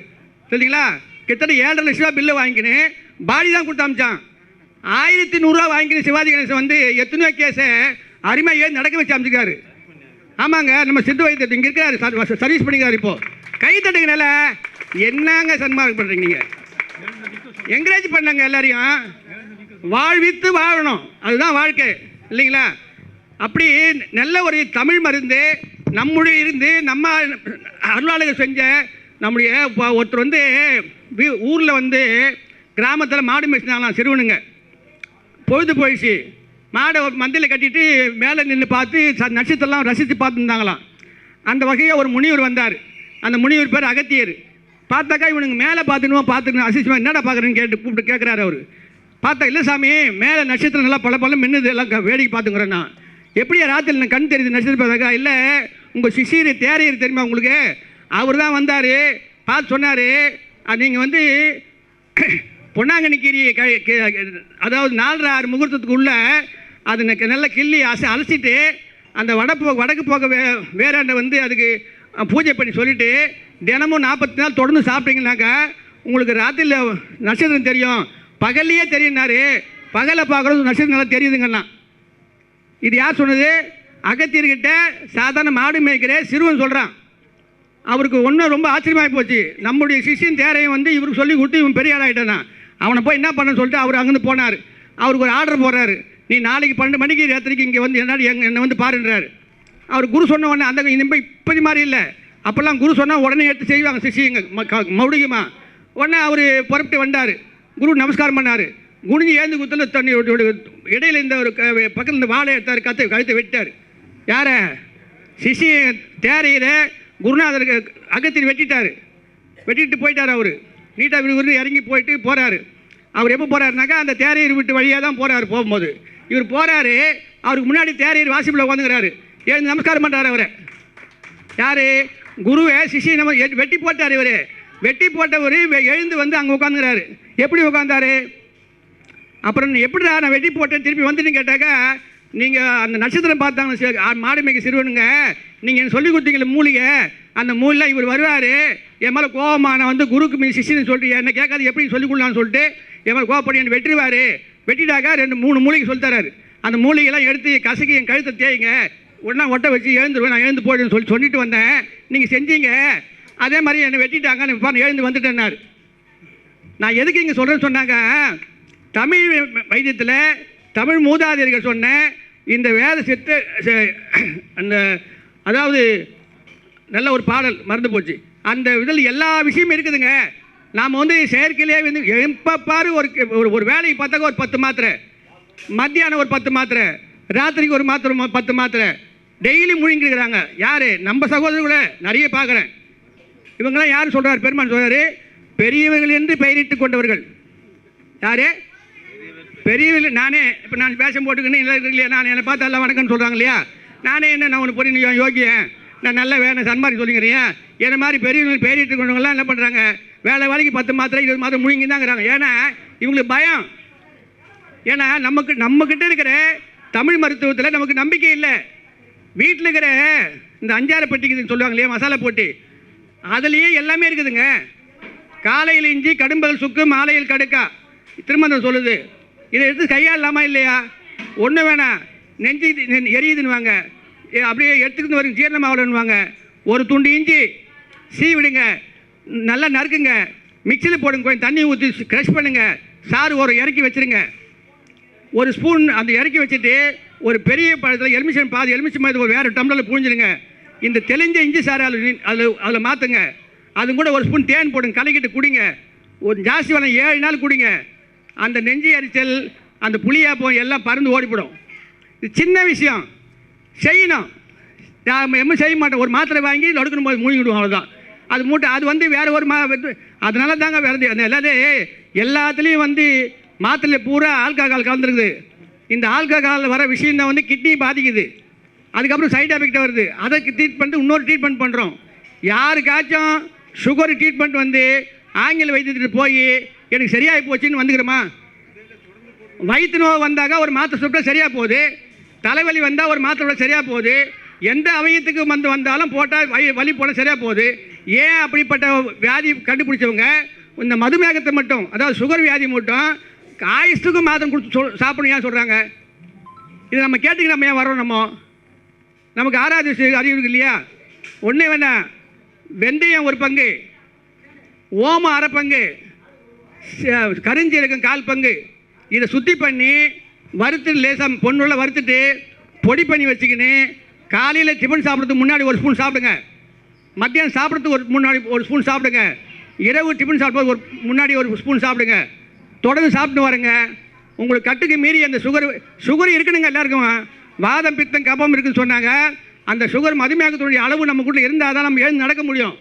Speaker 1: சரிங்களா? கிட்டத்தட்ட 7.5 லட்ச ரூபா பில்லு வாங்கிக்கின்னு பாடி தான் கொடுத்து அமிச்சான். 1100 ரூபா வாங்கிக்கின்னு சிவாஜி கணேசன் வந்து எத்தனையோ கேஸை அருமையே நடக்க வச்சு அமைச்சிக்காரு. ஆமாங்க, நம்ம சித்த வைத்தியர் இங்கே இருக்கிறாரு, சர்வீஸ் பண்ணிக்கிறார். இப்போது கை தட்டுங்கனால என்னங்க சன்மார்க் பண்ணுறீங்க? நீங்கள் என்கரேஜ் பண்ணாங்க எல்லாரையும். வாழ்வித்து வாழணும், அதுதான் வாழ்க்கை இல்லைங்களா? அப்படி நல்ல ஒரு தமிழ் மருந்து நம்முடைய இருந்து நம்ம அருளாளர்கள் செஞ்ச நம்முடைய ஒருத்தர் வந்து ஊரில் வந்து கிராமத்தில் மாடு மேய்ச்சினாங்களாம் சிறுவனுங்க. பொழுது போயிடுச்சு. மாடை மந்தையில் கட்டிட்டு மேலே நின்று பார்த்து நட்சத்திரம்லாம் ரசித்து பார்த்துருந்தாங்களாம். அந்த வகையாக ஒரு முனிவர் வந்தார். அந்த முனிவர் பேர் அகத்தியர். பார்த்தாக்கா இவனுங்க மேலே பார்த்துக்கணும் அசிசமாக என்னடா பார்க்குறேன்னு கூப்பிட்டு கேட்குறாரு அவர். பார்த்தா இல்லை சாமி, மேலே நட்சத்திரம் நல்லா பல மின்னுது, எல்லாம் வேடிக்கை பார்த்துங்கிறேன்னா. எப்படியா ராத்திரி நான் கண் தெரியுது நட்சத்திரம் பார்த்தாக்கா? இல்லை, உங்கள் சிஷியர் தேரையர் தெரியுமா உங்களுக்கு? அவர் தான் வந்தார், பார்த்து சொன்னார், நீங்கள் வந்து பொன்னாங்கண்ணி கீரியை அதாவது 4-6 முகூர்த்தத்துக்கு உள்ள அது நல்லா கிள்ளி அலசிட்டு அந்த வடக்கு போக வேறாண்ட வந்து அதுக்கு பூஜை பண்ணி சொல்லிவிட்டு தினமும் 40 நாள் தொடர்ந்து சாப்பிட்டீங்கன்னாக்கா உங்களுக்கு ராத்திரியில் நட்சத்திரம் தெரியும், பகல்லையே தெரியும்னாரு. பகலை பார்க்குறது நட்சத்திரம் நல்லா தெரியுதுங்கண்ணா. இது யார் சொன்னது? அகத்தியர்கிட்ட சாதாரண மாடு மேய்க்கிற சிறுவன் சொல்கிறான். அவருக்கு ஒன்றும் ரொம்ப ஆச்சரியமாகி போச்சு. நம்முடைய சிஷியன் தேரையும் வந்து இவருக்கு சொல்லி கொடுத்து இவன் பெரிய ஆளாகிட்டானா, அவனை போய் என்ன பண்ண சொல்லிட்டு அவர் அங்கேருந்து போனார். அவருக்கு ஒரு ஆர்டர் போடுறாரு, நீ நாளைக்கு 12 மணிக்கு ராத்திரிக்கு இங்கே வந்து என்னை வந்து பாருன்றாரு. அவர் குரு சொன்ன உடனே அந்த இப்போது மாதிரி இல்லை, அப்போல்லாம் குரு சொன்னால் உடனே எடுத்து செய்வாங்க சிஷியங்க மௌடிகமாக. உடனே அவர் புறப்பட்டு வந்தார். குரு நமஸ்காரம் பண்ணார். குனிஞ்சு ஏந்து குத்துல தண்ணி இடையில இந்த ஒரு பக்கத்தில் இந்த வாழை எடுத்தார், கழுத்தை வெட்டார். யாரை? சிஷிய தேரையில் குருநாதருக்கு அகத்திரி வெட்டிட்டு போயிட்டார். அவர் நீட்டாக விரு இறங்கி போகிறாரு. அவர் எப்போ போகிறாருனாக்கா அந்த தேரையர் விட்டு வழியாக தான் போகிறாரு. போகும்போது இவர் போகிறாரு, அவருக்கு முன்னாடி தேரையர் வாசிப்பில் உட்காந்துக்கிறாரு. எழுந்து நமஸ்காரம் பண்ணுறாரு. அவரை யார்? குருவை சிஷியை நம்ம வெட்டி போட்டார். இவர் வெட்டி போட்டவர் எழுந்து வந்து அங்கே உட்காந்துக்கிறாரு. எப்படி உட்காந்தாரு? அப்புறம் எப்படிடா நான் வெட்டி போட்டேன் திருப்பி வந்துட்டு கேட்டாக்கா, நீங்கள் அந்த நட்சத்திரம் பார்த்தாங்க மாடு மேய்க்க சிறுவனுங்க, நீங்கள் எனக்கு சொல்லி கொடுத்தீங்களே மூலிகை, அந்த மூலில் இவர் வருவார், என் மேலே கோவமாக நான் வந்து குருக்கு மீது சிஷின்னு சொல்லிட்டு என்னை கேட்காது எப்படி சொல்லிக் கொடுலான்னு சொல்லிட்டு என் மேலே கோவப்படி என்னை வெட்டிடுவார். வெட்டிட்டாக்கா 2-3 மூலிகை சொல்லித்தராரு. அந்த மூலிகைலாம் எடுத்து கசக்கி என் கழுத்தை தேய்ங்க, ஒன்றா ஒட்ட வச்சு எழுந்துருவேன், நான் எழுந்து போயிடுன்னு சொல்லிட்டு வந்தேன். நீங்கள் செஞ்சீங்க, அதே மாதிரி என்னை வெட்டிட்டாங்க, நான் எழுந்து வந்துட்டேன்னாரு. நான் எதுக்கு இங்கே சொல்கிறேன்னு சொன்னாங்க, தமிழ் வைத்தியத்தில் தமிழ் மூதாதையர்கள் சொன்ன இந்த வேத சித்து அந்த அதாவது நல்ல ஒரு பாடல் மறந்து போச்சு, அந்த இதில் எல்லா விஷயமும் இருக்குதுங்க. நாம் வந்து செயற்கையிலே வந்து எப்போ பாரு ஒரு வேலைக்கு பார்த்தாக்க ஒரு 10 மாத்திரை, மத்தியானம் ஒரு 10 மாத்திரை, ராத்திரிக்கு ஒரு மாத்திரை 10 மாத்திரை டெய்லி முழுங்கிருக்கிறாங்க. யார்? நம்ம சகோதரர்கள நிறைய பார்க்குறேன். இவங்களாம் யார் சொல்கிறார்? பெருமான் சொல்கிறார், பெரியவர்கள் என்று பெயரிட்டு கொண்டவர்கள். யார்? பெரியவர்கள். நானே இப்போ நான் பேச போட்டுக்கின்னு இல்லை இல்லையா, நான் என்னை பார்த்து எல்லாம் வணக்கம்னு சொல்கிறாங்க இல்லையா, நானே என்ன நான் ஒன்று பொறி யோகியன், நான் நல்ல வேணும் சன்மாரி சொல்லிக்கிறேன். என்ன மாதிரி பெரியவர்கள் பெயரிட்டு கொண்டவங்களாம் என்ன பண்ணுறாங்க, வேலைக்கு 10 மாத்திரை 20 மாத்திரை முழுங்கி தாங்கிறாங்க. ஏன்னா இவங்களுக்கு பயம். ஏன்னா நம்மக்கிட்ட இருக்கிற தமிழ் மருத்துவத்தில் நமக்கு நம்பிக்கை இல்லை. வீட்டில் இருக்கிற இந்த 5-6 பெட்டிக்குதுன்னு சொல்லுவாங்க இல்லையா, மசாலா போட்டி, அதுலேயே எல்லாமே இருக்குதுங்க. காலையில் இஞ்சி, கடும்பல் சுக்கு, மாலையில் கடுக்கா, திருமணம் சொல்லுது. இதை எடுத்து கையாளலாமா இல்லையா? ஒன்று வேணாம், நெஞ்சு எரியுதுன்னுவாங்க, அப்படியே எடுத்துக்கிட்டு வரும் ஜீரணமாகலன்னுவாங்க. ஒரு துண்டு இஞ்சி விடுங்க, நல்லா நறுக்குங்க, மிக்சியில் போடுங்க, கொஞ்சம் தண்ணி ஊற்றி க்ரஷ் பண்ணுங்க, சாறு ஒரு இறக்கி வச்சுருங்க. ஒரு ஸ்பூன் அந்த இறக்கி வச்சுட்டு ஒரு பெரிய பழத்தில் எலுமிச்சம் பாதி எலுமிச்சம் மாதிரி ஒரு வேறு டம்ளரில் புழிஞ்சிடுங்க. இந்த தெளிஞ்ச இஞ்சி சாறு அதில் மாற்றுங்க. அது கூட ஒரு ஸ்பூன் தேன் போடுங்க, கலக்கிட்டு குடிங்க. ஒரு ஜாஸ்தி வேணாம், 7 நாள் குடிங்க. அந்த நெஞ்சு எரிச்சல், அந்த புளியாப்பம் எல்லாம் பறந்து ஓடிப்படும். இது சின்ன விஷயம், செய்யணும். நாம் எம்மும் செய்ய மாட்டோம். ஒரு மாத்திரை வாங்கி நடுக்கணும் போது மூழ்கிடுவோம், அவ்வளோதான். அது மூட்டை அது வந்து வேறு ஒரு அதனால தாங்க வேறு அந்த எல்லாத்துலேயும் வந்து மாத்திரையில் பூரா ஆல்கஹால் கலந்துருக்குது. இந்த ஆல்கஹால் வர விஷயம் தான் வந்து கிட்னி பாதிக்குது. அதுக்கப்புறம் சைட் எஃபெக்ட் வருது. அதுக்கு ட்ரீட்மெண்ட் இன்னொரு ட்ரீட்மெண்ட் பண்ணுறோம். யாருக்காச்சும் சுகர் ட்ரீட்மெண்ட் வந்து ஆங்கில வைத்தியத்துக்கு போய் எனக்கு சரியாகி போச்சுன்னு வந்துக்கிறோமா? வயிற்று நோய் வந்தாக்கா ஒரு மாத்திரை சாப்பிட்டா சரியாக போகுது, தலைவலி வந்தால் ஒரு மாத்திரை சரியாக போகுது, எந்த அவயத்துக்கு வந்தாலும் போட்டால் வலி போல சரியாக போகுது. ஏன் அப்படிப்பட்ட வியாதி கண்டுபிடிச்சவங்க இந்த மதுமேகத்தை மட்டும், அதாவது சுகர் வியாதி மட்டும் ஆயுஷத்துக்கும் மாத்திரை கொடுத்து சாப்பிடணும் ஏன் சொல்கிறாங்க? இதை நம்ம கேட்டுக்கு நம்ம ஏன் வரோம்? நமக்கு 6வது அறிவு இருக்கு இல்லையா? ஒன்றே வேணாம், வெந்தயம் ஒரு பங்கு, ஓமம் அரை பங்கு, கரிஞ்சீரகம் 1/4 பங்கு, இதை சுத்தி பண்ணி வறுத்து லேசாக பொண்ணுள்ள வறுத்துட்டு பொடி பண்ணி வச்சுக்கின்னு காலையில் டிஃபன் சாப்பிட்றதுக்கு முன்னாடி ஒரு ஸ்பூன் சாப்பிடுங்க, மத்தியானம் சாப்பிட்றதுக்கு முன்னாடி ஒரு ஸ்பூன் சாப்பிடுங்க, இரவு டிஃபன் சாப்பிட்றது முன்னாடி ஒரு ஸ்பூன் சாப்பிடுங்க. தொடர்ந்து சாப்பிட்டு வரங்க. உங்களுக்கு கட்டுக்கு மீறி அந்த சுகர் இருக்கணுங்க. எல்லாருக்கும் வாதம் பித்தம் கபம் இருக்குன்னு சொன்னாங்க. அந்த சுகர் மதுமேகத்தினுடைய அளவு நமக்குள்ளே இருந்தால் தான் நம்ம எழுந்து நடக்க முடியும்,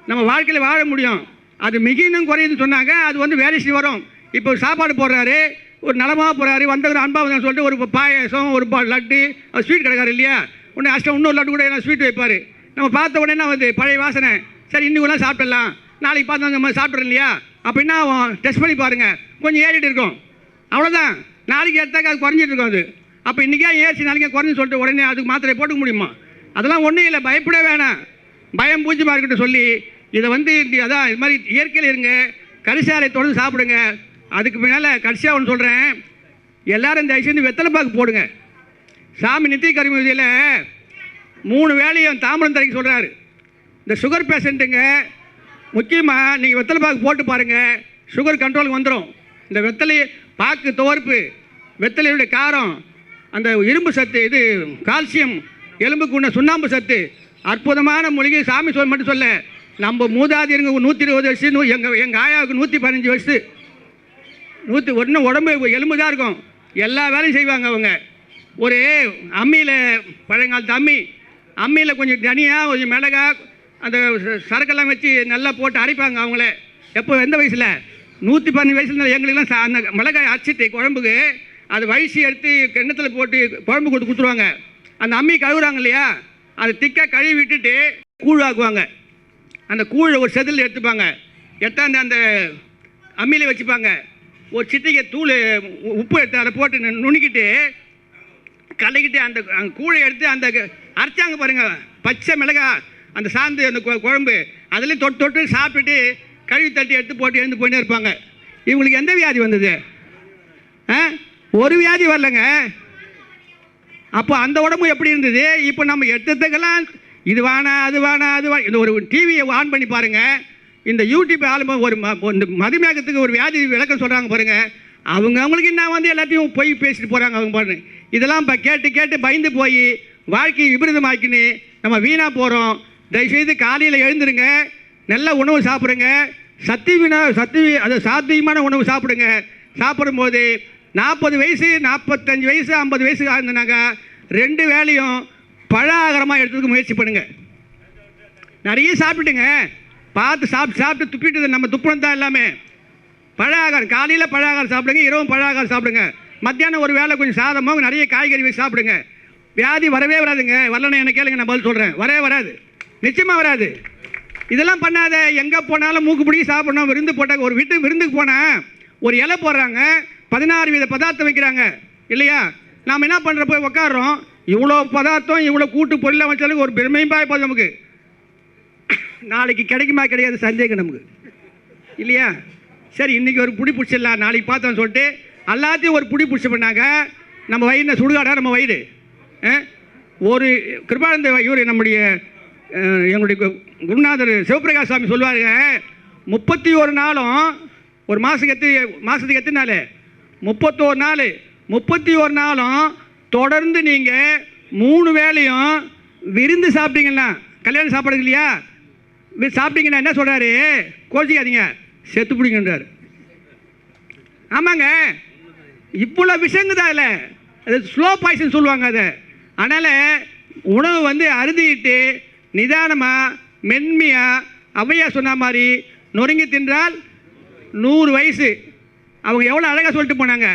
Speaker 1: நம்ம வாழ்க்கையில் வாழ முடியும். அது மிகினும் குறையுதுன்னு சொன்னாங்க. அது வந்து வேரிசி வரும். இப்போ சாப்பாடு போடுறாரு, ஒரு நலமாக போகிறாரு, வந்தவர் அன்பாக சொல்லிட்டு ஒரு பாயசம் ஒரு லட்டு, அது ஸ்வீட் கிடக்காரு இல்லையா, ஒன்று அஷ்டம் இன்னொரு லட்டு கூட எல்லாம் ஸ்வீட் வைப்பார். நம்ம பார்த்த உடனே வந்து பழைய வாசனை, சரி இன்னைக்கு சாப்பிடலாம், நாளைக்கு பார்த்து நம்ம சாப்பிட்றோம் இல்லையா, அப்போ என்ன ஆகும், டெஸ்ட் பண்ணி பாருங்கள், கொஞ்சம் ஏறிட்டு இருக்கும், அவ்வளோதான். நாளைக்கு எடுத்தாக்க அது குறைஞ்சிட்டு இருக்கும். அது அப்போ இன்றைக்கே ஏறிச்சு நாளைக்கே குறைஞ்சி சொல்லிட்டு உடனே அதுக்கு மாத்திரை போட்டுக்க முடியுமா? அதெல்லாம் ஒன்றும் இல்லை, பயப்பட வேணாம், பயம் பூஜ்யமாக இருக்கட்டும் சொல்லி இதை வந்து அதான் இது மாதிரி இயற்கையில் இருங்க, கரிசாலை தொடர்ந்து சாப்பிடுங்க. அதுக்கு பின்னால் கடைசியாக ஒன்று சொல்கிறேன், எல்லோரும் தயவுசெய்து வெத்தலை பாக்கு போடுங்க. சாமி நித்திய கரிமதியில் 3 வேலையும் தாம்பரம் தரைக்கு சொல்கிறாரு. இந்த சுகர் பேஷண்ட்டுங்க முக்கியமாக நீங்கள் வெத்தலை பாக்கு போட்டு பாருங்கள், சுகர் கண்ட்ரோலுக்கு வந்துடும். இந்த வெத்தலை பாக்கு துவர்ப்பு, வெத்தலையுடைய காரம், அந்த இரும்பு சத்து, இது கால்சியம், எலும்புக்கு உள்ள சுண்ணாம்பு சத்து, அற்புதமான மூலிகை. சாமி சொல் மட்டும் சொல்ல, நம்ம மூதாதிருங்க 120 வயசு, எங்கள் ஆயாவுக்கு 115 வயசு, 101 உடம்பு எலும்பு தான் இருக்கும், எல்லா வேலையும் செய்வாங்க அவங்க. ஒரு அம்மியில், பழங்காலத்து அம்மியில் கொஞ்சம் தனியாக கொஞ்சம் மிளகா அந்த சரக்கெல்லாம் வச்சு நல்லா போட்டு அரைப்பாங்க அவங்கள. எப்போ எந்த வயசில்? 115 வயசுல எங்களுக்கெல்லாம் அந்த மிளகாய் அரைச்சிட்டு குழம்புக்கு அது வயசு எடுத்து கிண்ணத்தில் போட்டு குழம்பு கொடுத்து கொடுத்துருவாங்க. அந்த அம்மி கழுவுறாங்க இல்லையா, அதை திக்காக கழுவி விட்டுட்டு கூழ் ஆக்குவாங்க. அந்த கூழை ஒரு செதில் எடுத்துப்பாங்க, எடுத்தாந்து அந்த அம்மியில் வச்சுப்பாங்க. ஒரு சிட்டிகை தூள் உப்பு எடுத்து அதை போட்டு நுணுக்கிட்டு கலக்கிட்டு அந்த கூழை எடுத்து அந்த அரைச்சாங்க பாருங்கள், பச்சை மிளகா அந்த சாந்து அந்த குழம்பு அதுலேயும் தொட்டு தொட்டு சாப்பிட்டுட்டு கழுவி தட்டி எடுத்து போட்டு எழுந்து போயிட்டே இருப்பாங்க. இவங்களுக்கு எந்த வியாதி வந்தது? ஒரு வியாதி வரலங்க. அப்போ அந்த உடம்பு எப்படி இருந்தது? இப்போ நம்ம எடுத்ததுக்கெல்லாம் இது வேணா அது வேணா அது வேணா. இந்த ஒரு டிவியை ஆன் பண்ணி பாருங்கள், இந்த யூடியூப் ஆளுமை ஒரு இந்த மதுமேகத்துக்கு ஒரு வியாதி விளக்கம் சொல்கிறாங்க பாருங்கள், அவங்களுக்கு என்ன வந்து எல்லாத்தையும் போய் பேசிட்டு போகிறாங்க அவங்க பாருங்க. இதெல்லாம் இப்போ கேட்டு கேட்டு பயந்து போய் வாழ்க்கையை விபரீதமாக்கின்னு நம்ம வீணாக போகிறோம். தயவுசெய்து காலையில் எழுந்துருங்க, நல்ல உணவு சாப்பிடுங்க, அது சாத்தியமான உணவு சாப்பிடுங்க. சாப்பிடும்போது 40 வயசு 45 வயசு 50 வயசு ஆகுதுனாக்கா 2 வேளையும் பழ ஆகாரமாக எடுத்துக்க முயற்சி பண்ணுங்க. நிறைய சாப்பிட்டுங்க, பார்த்து சாப்பிட்டு துப்பிட்டு நம்ம துப்புனது தான் எல்லாமே. பழ ஆகாரம் காலையில் பழ ஆகாரம் சாப்பிடுங்க, இரவும் பழ ஆகாரம் சாப்பிடுங்க, மத்தியானம் ஒரு வேளை கொஞ்சம் சாதமாக நிறைய காய்கறி வச்சு சாப்பிடுங்க. வியாதி வரவே வராதுங்க. வரலன்னு என்ன கேளுங்க, நான் பதில் சொல்கிறேன், வரவே வராது, நிச்சயமாக வராது. இதெல்லாம் பண்ணாத. எங்கே போனாலும் மூக்கு பிடிச்சி சாப்பிடணும். விருந்து போட்டாங்க, ஒரு வீட்டு விருந்துக்கு போனால் ஒரு இலை போடுறாங்க, 16 வித பதார்த்தம் வைக்கிறாங்க இல்லையா, நாம் என்ன பண்ணுற போய் உட்காடுறோம், இவ்வளோ பதார்த்தம் இவ்வளோ கூட்டு பொருளாக வச்சாலும் ஒரு பெருமையும்பா போதும் நமக்கு. நாளைக்கு கிடைக்குமா கிடையாது சந்தேகம் நமக்கு இல்லையா. சரி இன்றைக்கி ஒரு புடி பிடிச்சிடலாம், நாளைக்கு பார்த்தோன்னு சொல்லிட்டு எல்லாத்தையும் ஒரு புடி பிடிச்சி பண்ணாங்க. நம்ம வயிறு சுடுகாடா நம்ம வயிறு. ஒரு கிருபானந்த இவர் நம்முடைய எங்களுடைய குருநாதர் சிவபிரகாஷ் சாமி சொல்லுவாருங்க, 31 நாளும் ஒரு மாதத்துக்கு எத்தனை நாள்? 31 நாள். 31 நாளும் தொடர்ந்து நீங்கள் 3 வேளையும் விருந்து சாப்பிட்டீங்கன்னா, கல்யாணம் சாப்பாடு இல்லையா, சாப்பிட்டீங்கன்னா என்ன சொல்கிறாரு, கோச்சிக்காதீங்க, செத்து பிடிங்கன்றார். ஆமாங்க, இவ்வளோ விஷயங்க தான் இல்லை, அது ஸ்லோ பாய்சன் சொல்லுவாங்க அதை. அதனால் உணவு வந்து அருந்திட்டு நிதானமாக மென்மையாக அவையா சொன்ன மாதிரி நொறுங்கி தின்றால் 100 வயசு. அவங்க எவ்வளோ அழகாக சொல்லிட்டு போனாங்க.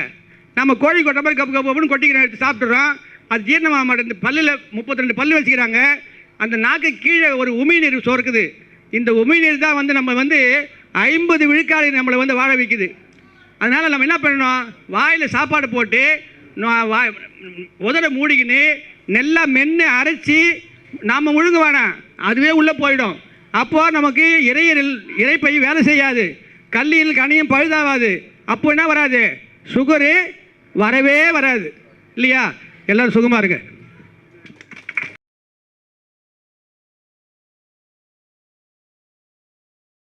Speaker 1: நம்ம கோழி கொட்ட மாதிரி கப்பு கப்புன்னு கொட்டிக்கிறோம், எடுத்து சாப்பிட்றோம், அது ஜீரணமாக மாட்டேன். பல்லில் 32 பல்லு வச்சுக்கிறாங்க, அந்த நாக்கு கீழே ஒரு உமிழ்நீர் சுரக்குது. இந்த உமிழ்நீர் தான் வந்து நம்ம வந்து 50 விழுக்காடு நம்மளை வந்து வாழ வைக்குது. அதனால் நம்ம என்ன பண்ணணும், வாயில் சாப்பாடு போட்டு உதட மூடிக்கின்னு நல்லா மென்று அரைச்சி நாம் முழுங்க வேணாம், அதுவே உள்ளே போயிடும். அப்போது நமக்கு இறைப்பை வேலை செய்யாது, கல்லியில் கனியும் பழுதாகாது. அப்போ என்ன வராது, சுகரு வரவே வராது இல்லையா. எல்லோரும் சுகமாக இருக்கு.